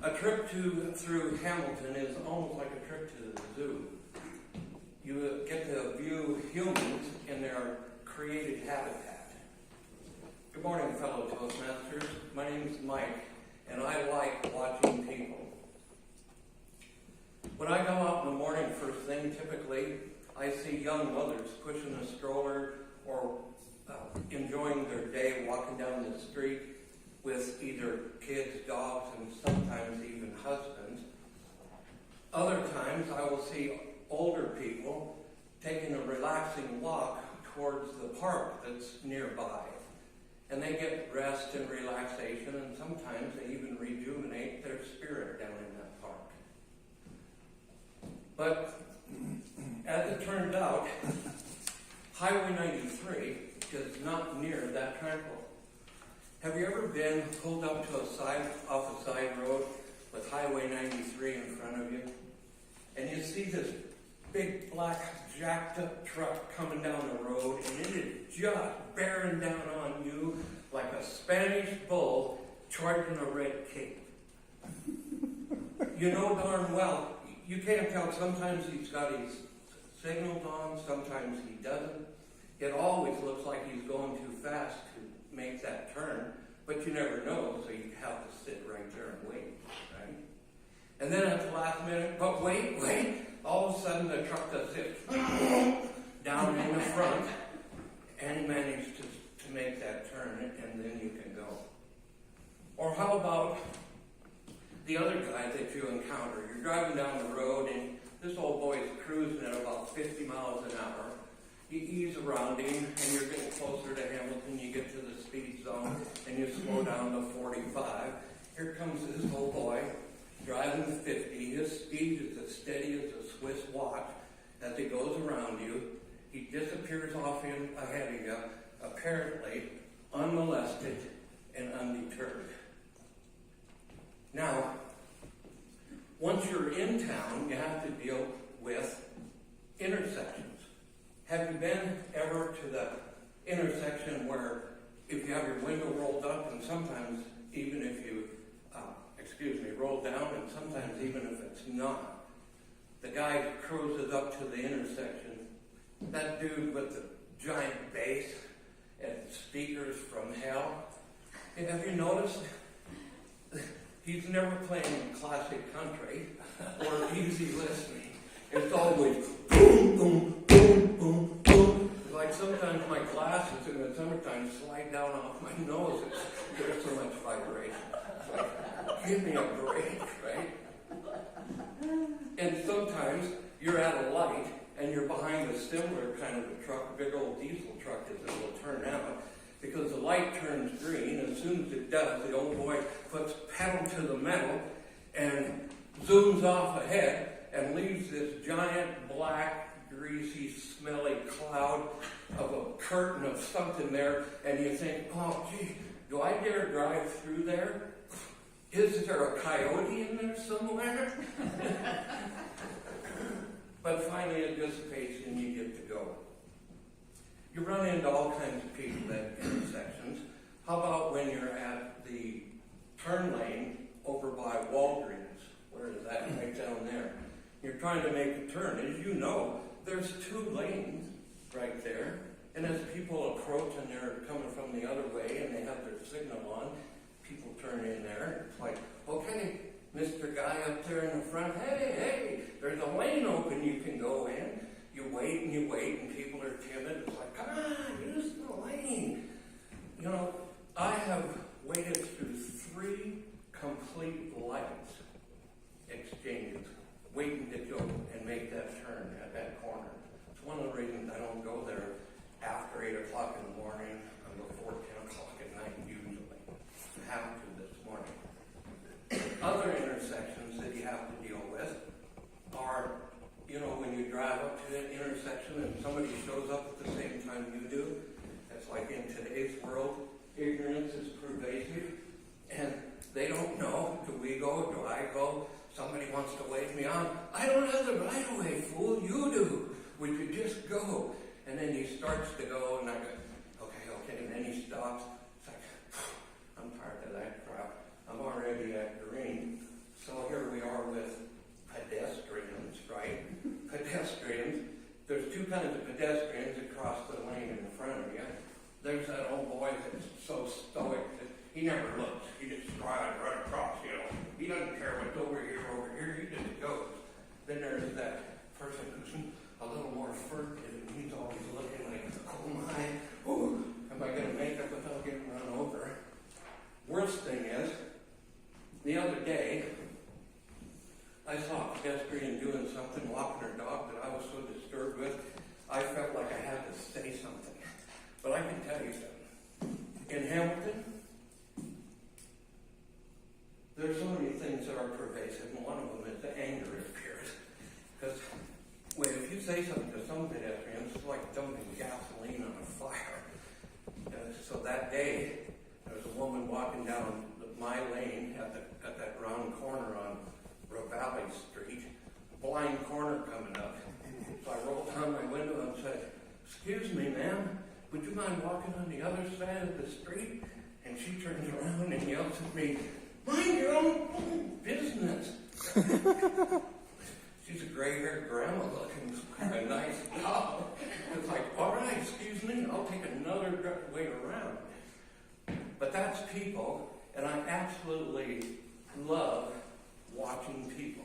A trip through Hamilton is almost like a trip to the zoo. You get to view humans in their created habitat. Good morning, fellow Toastmasters. My name is Mike, and I like watching people. When I go out in the morning first thing, typically, I see young mothers pushing a stroller or enjoying their day walking down the street with either kids, dogs, and sometimes even husbands. Other times I will see older people taking a relaxing walk towards the park that's nearby. And they get rest and relaxation, and sometimes they even rejuvenate their spirit down in that park. But as it turns out, Highway 93 is not near that tranquil. Have you ever been pulled up to off a side road with Highway 93 in front of you? And you see this big black jacked up truck coming down the road, and it is just bearing down on you like a Spanish bull charging a red cape. You know darn well, you can't tell. Sometimes he's got his signals on, sometimes he doesn't. It always looks like he's going too fast to make that turn, but you never know, so you have to sit right there and wait, right? And then at the last minute, but wait, all of a sudden the truck does this down in the front, and he managed to make that turn, and then you can go. Or how about the other guy that you encounter? You're driving down the road, and this old boy is cruising at about 50 miles an hour. You ease around him, and you're getting closer to Hamilton. You get to the speed zone, and you slow down to 45. Here comes this old boy driving 50. His speed is as steady as a Swiss watch. As he goes around you, he disappears off ahead of you, apparently unmolested and undeterred. Now, once you're in town, you have to deal with intersections. Have you been ever to the intersection where if you have your window rolled up, and sometimes even if you, rolled down, and sometimes even if it's not, the guy cruises up to the intersection, that dude with the giant bass and speakers from hell, have you noticed? He's never playing classic country or easy listening. It's always boom, boom, boom, boom, boom. Like sometimes my glasses in the summertime slide down off my nose. There's so much vibration. It's like, give me a break, right? And sometimes you're at a light and you're behind a similar kind of a truck, big old diesel truck as it will turn out, because the light turns green. As soon as it does, the old boy puts pedal to the metal and zooms off ahead and leaves this giant, black, greasy, smelly cloud of a curtain of something there, and you think, oh, gee, do I dare drive through there? Is there a coyote in there somewhere? But finally it dissipates and you get to go. You run into all kinds of people at intersections. How about when you're at the turn lane over by Walgreens? Where is that? Right down there. You're trying to make a turn. As you know, there's two lanes right there. And as people approach and they're coming from the other way and they have their signal on, people turn in there. It's like, okay, Mr. Guy up there in the front, hey, there's a lane open you can go in. You wait, and people are timid. It's like, come on, use the lane. You know, I have waited through 3 complete lights exchanges, waiting to go and make that turn at that corner. It's one of the reasons I don't go there after 8 o'clock in the morning and before 10 o'clock at night usually. I have to this morning. Other intersections that you have to deal with are, you know, when you drive up to an intersection and somebody shows up at the same time you do. It's like in today's world, ignorance is pervasive, and they don't know, do we go, do I go? Somebody wants to wave me on. I don't have the right of way, fool, you do. Would you just go? And then he starts to go, and I go, okay, and then he stops. It's like, I'm tired of that crap. I'm already at green. so stoic that he never looks. He just strides right across, you know. He doesn't care what's over here, he just goes. Then there's that person who's a little more furtive, and he's always looking like, oh my, ooh, am I going to make it without getting run over? Worst thing is, the other day, I saw a pedestrian doing something, walking her dog that I was so disturbed with, I felt like I had to say something. But I can tell you something. In Hamilton, there's so many things that are pervasive, and one of them is the anger it appears. Because if you say something to some pedestrians, it's like dumping gasoline on a fire. So that day, there was a woman walking down my lane at that round corner on Valley Street, blind corner coming up. So I rolled down my window and said, "Excuse me, ma'am, would you mind walking on the other side of the street?" And she turns around and yells at me, "Mind your own business." She's a gray-haired grandma looking, kind of nice gal. It's like, all right, excuse me, I'll take another way around. But that's people, and I absolutely love watching people.